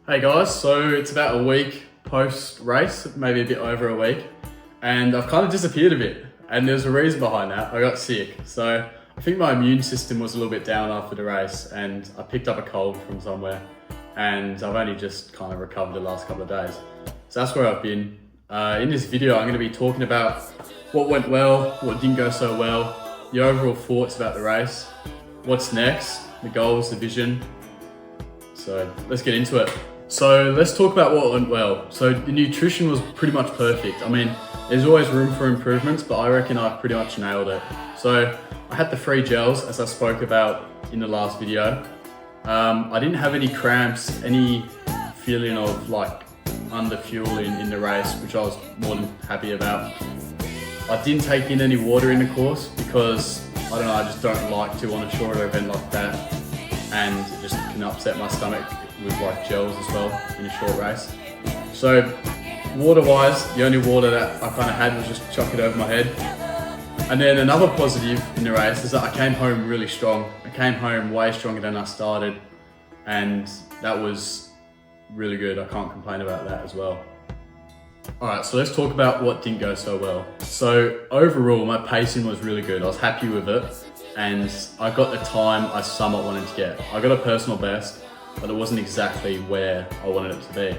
Hey guys, so it's about a week post race, maybe a bit over a week, and I've kind of disappeared a bit. And there's a reason behind that. I got sick. So I think my immune system was a little bit down after the race, and I picked up a cold from somewhere, and I've only just kind of recovered the last couple of days. So that's where I've been. In this video, I'm going to be talking about what went well, what didn't go so well, the overall thoughts about the race, what's next, the goals, the vision. So let's get into it. So let's talk about what went well. So the nutrition was pretty much perfect. I mean, there's always room for improvements, but I reckon I pretty much nailed it. So I had the 3 gels, as I spoke about in the last video. I didn't have any cramps, any feeling of like under fuel in the race, which I was more than happy about. I didn't take in any water in the course because, I don't know, I just don't like to on a shorter event like that. And it just can upset my stomach with like gels as well in a short race. So water-wise, the only water that I kind of had was just chuck it over my head. And then another positive in the race is that I came home really strong. I came home way stronger than I started, and that was really good. I can't complain about that as well. All right, so let's talk about what didn't go so well. So overall, my pacing was really good. I was happy with it, and I got the time I somewhat wanted to get. I got a personal best, but it wasn't exactly where I wanted it to be.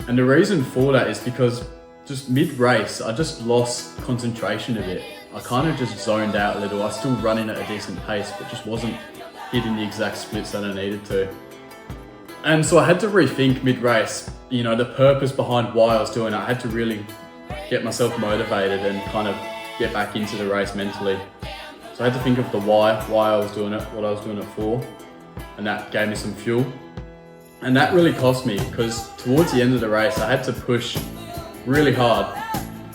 And the reason for that is because just mid-race, I just lost concentration a bit. I kind of just zoned out a little. I was still running at a decent pace, but just wasn't hitting the exact splits that I needed to. And so I had to rethink mid-race, you know, the purpose behind why I was doing it. I had to really get myself motivated and kind of get back into the race mentally. So I had to think of the why I was doing it, what I was doing it for, and that gave me some fuel. And that really cost me because towards the end of the race, I had to push really hard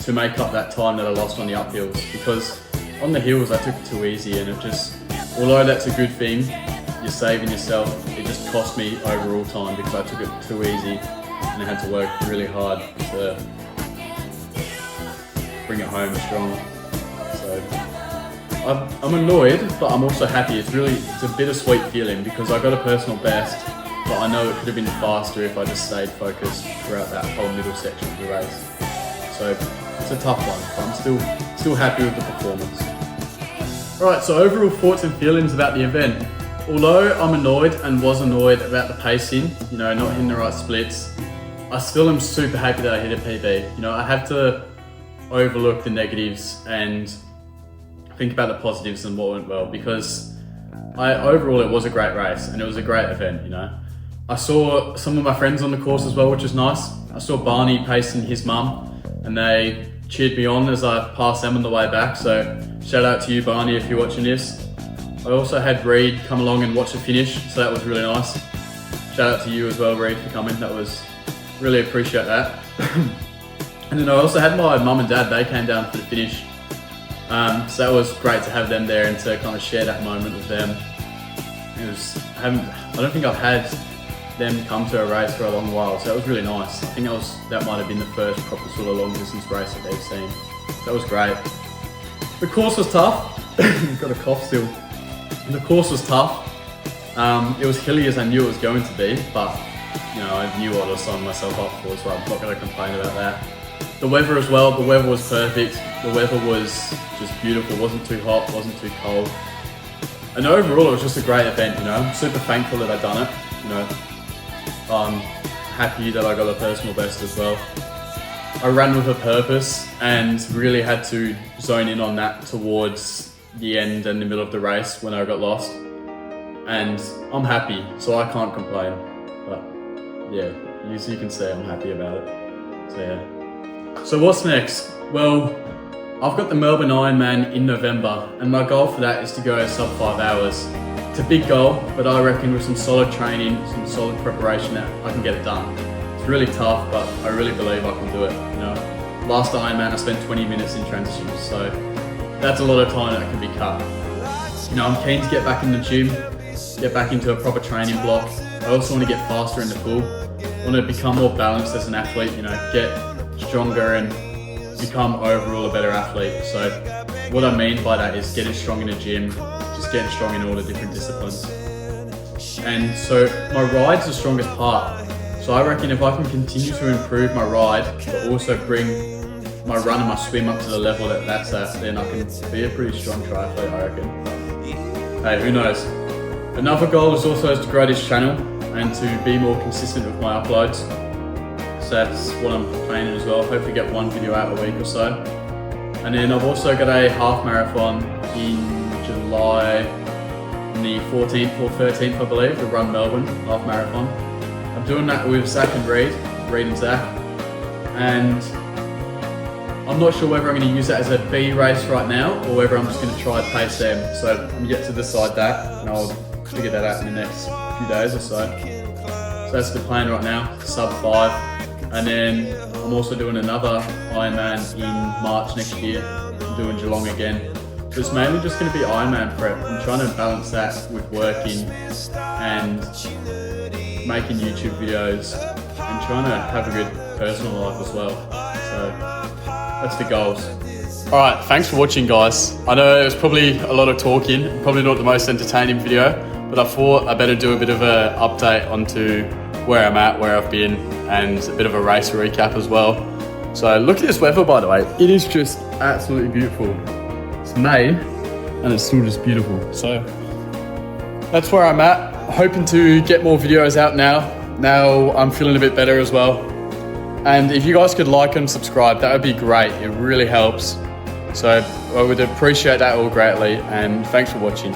to make up that time that I lost on the uphills, because on the hills I took it too easy, and it just, although that's a good thing, you're saving yourself, it just cost me overall time because I took it too easy and I had to work really hard to bring it home strong. So I'm annoyed, but I'm also happy. It's a bittersweet feeling because I got a personal best, but I know it could have been faster if I just stayed focused throughout that whole middle section of the race. So it's a tough one, but I'm still happy with the performance. Alright, so overall thoughts and feelings about the event. Although I'm annoyed and was annoyed about the pacing, you know, not hitting the right splits, I still am super happy that I hit a PB. You know, I have to overlook the negatives and think about the positives and what went well, because overall it was a great race and it was a great event, you know. I saw some of my friends on the course as well, which was nice. I saw Barney pacing his mum and they cheered me on as I passed them on the way back. So shout out to you, Barney, if you're watching this. I also had Reed come along and watch the finish, so that was really nice. Shout out to you as well, Reed, for coming. That was, really appreciate that. And then I also had my mum and dad, they came down for the finish. So that was great to have them there and to kind of share that moment with them. I don't think I've had them come to a race for a long while, so that was really nice. I think that might have been the first proper sort of long distance race that they've seen. That was great. The course was tough. Got a cough still. The course was tough. It was hilly as I knew it was going to be, but you know, I knew what I was signing myself up for, so I'm not going to complain about that. The weather as well, the weather was perfect. The weather was just beautiful, wasn't too hot, wasn't too cold. And overall it was just a great event, you know. I'm super thankful that I've done it, you know. I'm happy that I got a personal best as well. I ran with a purpose and really had to zone in on that towards the end and the middle of the race when I got lost. And I'm happy, so I can't complain. But yeah, as you can see, I'm happy about it. So yeah. So what's next? Well, I've got the Melbourne Ironman in November, and my goal for that is to go sub 5 hours. It's a big goal, but I reckon with some solid training, some solid preparation, I can get it done. It's really tough, but I really believe I can do it. You know, last Ironman I spent 20 minutes in transitions, so that's a lot of time that can be cut. You know, I'm keen to get back in the gym, get back into a proper training block. I also want to get faster in the pool. I want to become more balanced as an athlete, you know, get stronger and become overall a better athlete. So what I mean by that is getting strong in the gym, just getting strong in all the different disciplines. And so my ride's the strongest part. So I reckon if I can continue to improve my ride, but also bring my run and my swim up to the level that that's at, then I can be a pretty strong triathlete, I reckon. Hey, who knows? Another goal is also to grow this channel and to be more consistent with my uploads. So that's what I'm planning as well. Hopefully get one video out a week or so. And then I've also got a half marathon in July, on the 14th or 13th, I believe, the Run Melbourne half marathon. I'm doing that with Zach and Reed and Zach. And I'm not sure whether I'm going to use that as a B race right now or whether I'm just going to try and pace them. So I'm yet to decide that, and I'll figure that out in the next few days or so. So that's the plan right now, sub 5. And then I'm also doing another Ironman in March next year. I'm doing Geelong again. So it's mainly just going to be Ironman prep. I'm trying to balance that with working and making YouTube videos and trying to have a good personal life as well. So that's the goals. Alright, thanks for watching, guys. I know it was probably a lot of talking, probably not the most entertaining video, but I thought I better do a bit of an update onto where I'm at, where I've been, and a bit of a race recap as well. So look at this weather, by the way. It is just absolutely beautiful. It's May, and it's still just beautiful. So that's where I'm at. Hoping to get more videos out now. Now I'm feeling a bit better as well. And if you guys could like and subscribe, that would be great. It really helps. So I would appreciate that all greatly, and thanks for watching.